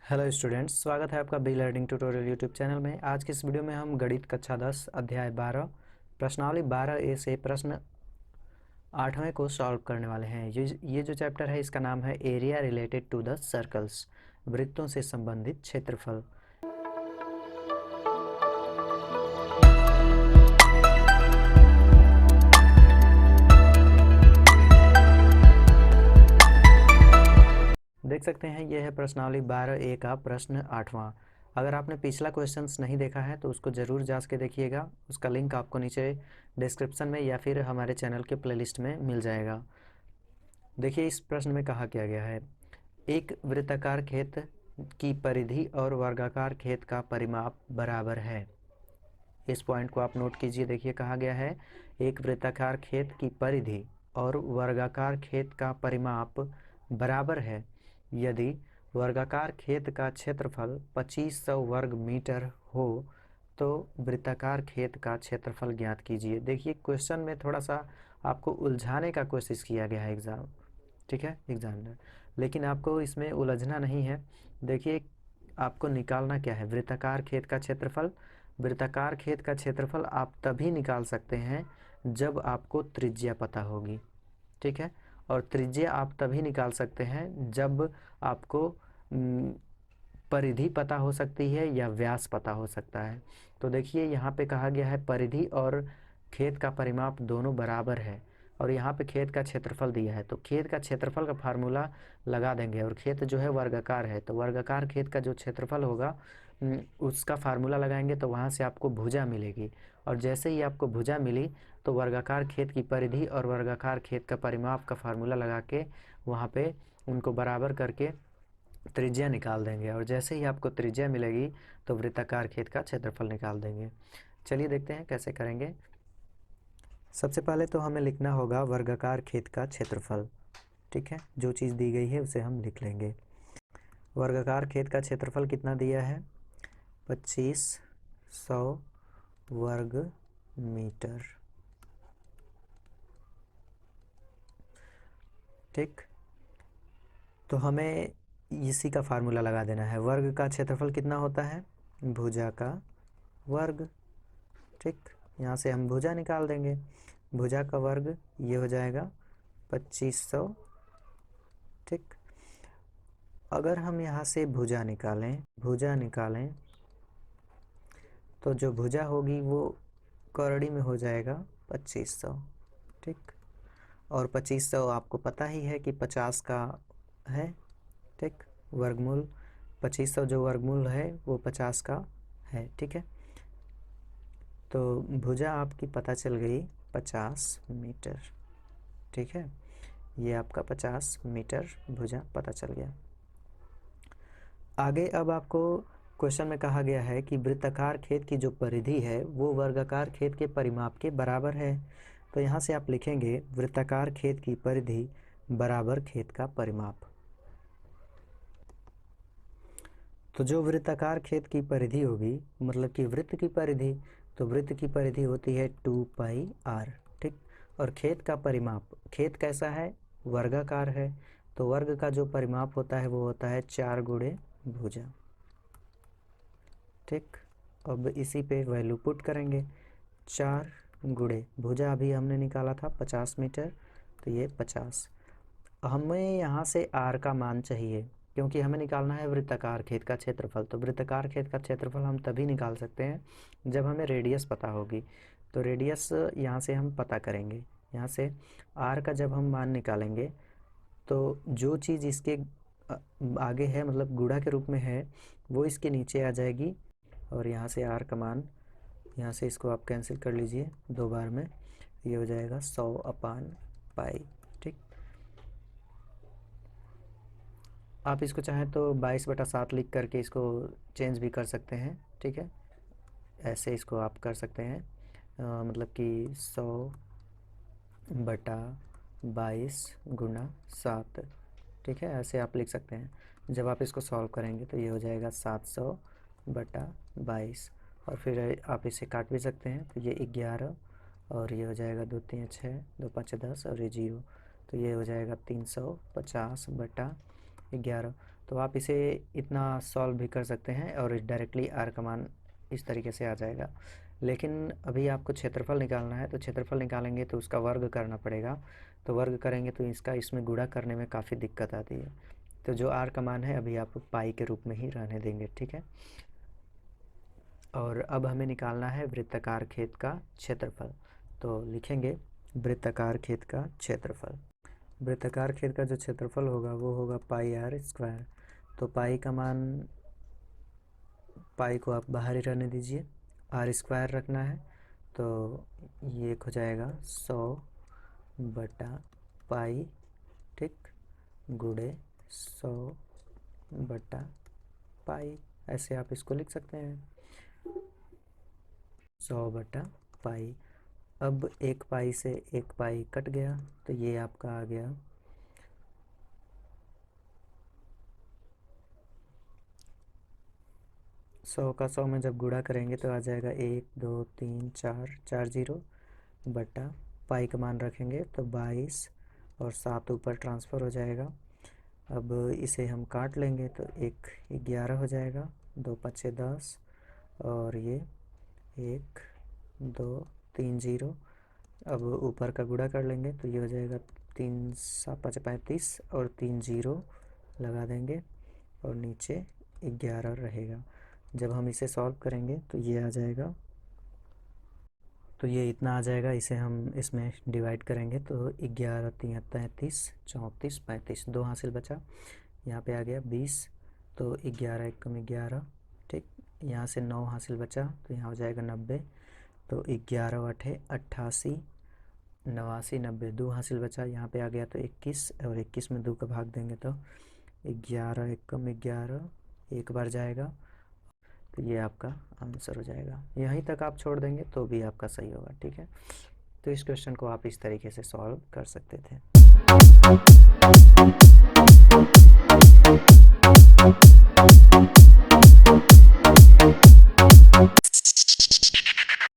Hello students, स्वागत है आपका be learning tutorial YouTube channel में। आज की इस वीडियो में हम गणित कक्षा 10 अध्याय 12 प्रश्नावली 12A से प्रश्न 8वें को सॉल्व करने वाले हैं। ये जो चैप्टर है इसका नाम है area related to the circles, वृत्तों से संबंधित क्षेत्रफल। देख सकते हैं यह है प्रश्नावली 12A का प्रश्न 8वां। अगर आपने पिछला क्वेश्चंस नहीं देखा है तो उसको ज़रूर जांच के देखिएगा। उसका लिंक आपको नीचे डिस्क्रिप्शन में या फिर हमारे चैनल के प्लेलिस्ट में मिल जाएगा। देखिए इस प्रश्न में कहा क्या गया है, एक वृत्ताकार खेत की परिधि और वर्गाकार खेत का परिमाप बराबर है। इस पॉइंट को आप नोट कीजिए। देखिए कहा गया है एक वृत्ताकार खेत की परिधि और वर्गाकार खेत का परिमाप बराबर है यदि वर्गाकार खेत का क्षेत्रफल 2500 वर्ग मीटर हो तो वृत्ताकार खेत का क्षेत्रफल ज्ञात कीजिए। देखिए क्वेश्चन में थोड़ा सा आपको उलझाने का कोशिश किया गया है एग्जामिनर, लेकिन आपको इसमें उलझना नहीं है। देखिए आपको निकालना क्या है, वृत्ताकार खेत का क्षेत्रफल। वृत्ताकार खेत का क्षेत्रफल आप तभी निकाल सकते हैं जब आपको त्रिज्या पता होगी, ठीक है। और त्रिज्या आप तभी निकाल सकते हैं जब आपको परिधि पता हो सकती है या व्यास पता हो सकता है। तो देखिए यहाँ पे कहा गया है परिधि और खेत का परिमाप दोनों बराबर है और यहाँ पे खेत का क्षेत्रफल दिया है, तो खेत का क्षेत्रफल का फार्मूला लगा देंगे। और खेत जो है वर्गाकार है तो वर्गाकार खेत का जो क्षेत्रफल होगा उसका फार्मूला लगाएंगे तो वहाँ से आपको भुजा मिलेगी। और जैसे ही आपको भुजा मिली तो वर्गाकार खेत की परिधि और वर्गाकार खेत का परिमाप का फार्मूला लगा के वहाँ पे उनको बराबर करके त्रिज्या निकाल देंगे। और जैसे ही आपको त्रिज्या मिलेगी तो वृत्ताकार खेत का क्षेत्रफल निकाल देंगे। चलिए देखते हैं कैसे करेंगे। सबसे पहले तो हमें लिखना होगा वर्गाकार खेत का क्षेत्रफल, ठीक है। जो चीज़ दी गई है उसे हम लिख लेंगे। वर्गाकार खेत का क्षेत्रफल कितना दिया है, 2500 वर्ग मीटर, ठीक। तो हमें इसी का फार्मूला लगा देना है। वर्ग का क्षेत्रफल कितना होता है, भुजा का वर्ग, ठीक। यहाँ से हम भुजा निकाल देंगे। भुजा का वर्ग ये हो जाएगा 2500, ठीक। अगर हम यहाँ से भुजा निकालें तो जो भुजा होगी वो करड़ी में हो जाएगा 2500, ठीक। और 2500 आपको पता ही है कि 50 का है, ठीक। वर्गमूल 2500 जो वर्गमूल है वो 50 का है, ठीक है। तो भुजा आपकी पता चल गई 50 मीटर, ठीक है। ये आपका 50 मीटर भुजा पता चल गया। आगे अब आपको क्वेश्चन में कहा गया है कि वृत्ताकार खेत की जो परिधि है वो वर्गाकार खेत के परिमाप के बराबर है। तो यहाँ से आप लिखेंगे वृत्ताकार खेत की परिधि बराबर खेत का परिमाप। तो जो वृत्ताकार खेत की परिधि होगी, मतलब कि वृत्त की परिधि, तो वृत्त की परिधि होती है 2πr, ठीक। और खेत का परिमाप, खेत कैसा है, वर्गाकार है, तो वर्ग का जो परिमाप होता है वो होता है 4 गुणे भुजा, ठीक। अब इसी पे वैल्यू पुट करेंगे, 4 गुणे भुजा अभी हमने निकाला था 50 मीटर, तो ये 50। हमें यहाँ से r का मान चाहिए क्योंकि हमें निकालना है वृत्ताकार खेत का क्षेत्रफल। तो वृत्ताकार खेत का क्षेत्रफल हम तभी निकाल सकते हैं जब हमें रेडियस पता होगी। तो रेडियस यहाँ से हम पता करेंगे। यहाँ से r का जब हम मान निकालेंगे तो जो चीज़ इसके आगे है, मतलब गुणा के रूप में है, वो इसके नीचे आ जाएगी। और यहाँ से r का मान, यहाँ से इसको आप कैंसिल कर लीजिए 2 बार में, ये हो जाएगा 100/π, ठीक। आप इसको चाहें तो 22/7 लिख करके इसको चेंज भी कर सकते हैं, ठीक है। ऐसे इसको आप कर सकते हैं, मतलब कि 100/22 गुना 7, ठीक है। ऐसे आप लिख सकते हैं। जब आप इसको सॉल्व करेंगे तो ये हो जाएगा 700/22। और फिर आप इसे काट भी सकते हैं, तो ये 11 और ये हो जाएगा 2 3 6, 2 5 10 और ये 0, तो ये हो जाएगा 350/11। तो आप इसे इतना सॉल्व भी कर सकते हैं और डायरेक्टली आर का मान इस तरीके से आ जाएगा। लेकिन अभी आपको क्षेत्रफल निकालना है, तो क्षेत्रफल निकालेंगे तो उसका वर्ग करना पड़ेगा, तो वर्ग करेंगे तो इसका इसमें गुणा करने में काफ़ी दिक्कत आती है। तो जो आर का मान है अभी आप पाई के रूप में ही रहने देंगे, ठीक है। और अब हमें निकालना है वृत्ताकार खेत का क्षेत्रफल। तो लिखेंगे वृत्ताकार खेत का क्षेत्रफल। वृत्ताकार खेत का जो क्षेत्रफल होगा वो होगा पाई आर स्क्वायर। तो पाई का मान, पाई को आप बाहर ही रहने दीजिए, आर स्क्वायर रखना है, तो ये हो जाएगा 100/पाई, ठीक, गुणे 100/पाई, ऐसे आप इसको लिख सकते हैं 100/पाई। अब एक पाई से एक पाई कट गया, तो ये आपका आ गया 100 का 100 में जब गुणा करेंगे तो आ जाएगा 1 2 3 4 0 बटा पाई का मान रखेंगे तो 22 और 7 ऊपर ट्रांसफ़र हो जाएगा। अब इसे हम काट लेंगे तो 1 11 हो जाएगा, 2 5 10 और ये 1 2 3 0। अब ऊपर का गुणा कर लेंगे तो ये हो जाएगा 3 7 5 35 और 3 0 लगा देंगे और नीचे 11 रहेगा। जब हम इसे सॉल्व करेंगे तो ये आ जाएगा, तो ये इतना आ जाएगा। इसे हम इसमें डिवाइड करेंगे तो 11 3 33 34 35, 2 हासिल बचा, यहाँ पे आ गया 20, तो 11 1 कम 11, ठीक। यहाँ से 9 हासिल बचा तो यहाँ हो जाएगा 90, तो 11 8 88 89 90, 2 हासिल बचा, यहाँ पे आ गया तो 21 और 21 में 2 का भाग देंगे तो 11 1 कम 11 एक बार जाएगा, तो ये आपका आंसर हो जाएगा। यहीं तक आप छोड़ देंगे तो भी आपका सही होगा, ठीक है। तो इस क्वेश्चन को आप इस तरीके से सॉल्व कर सकते थे।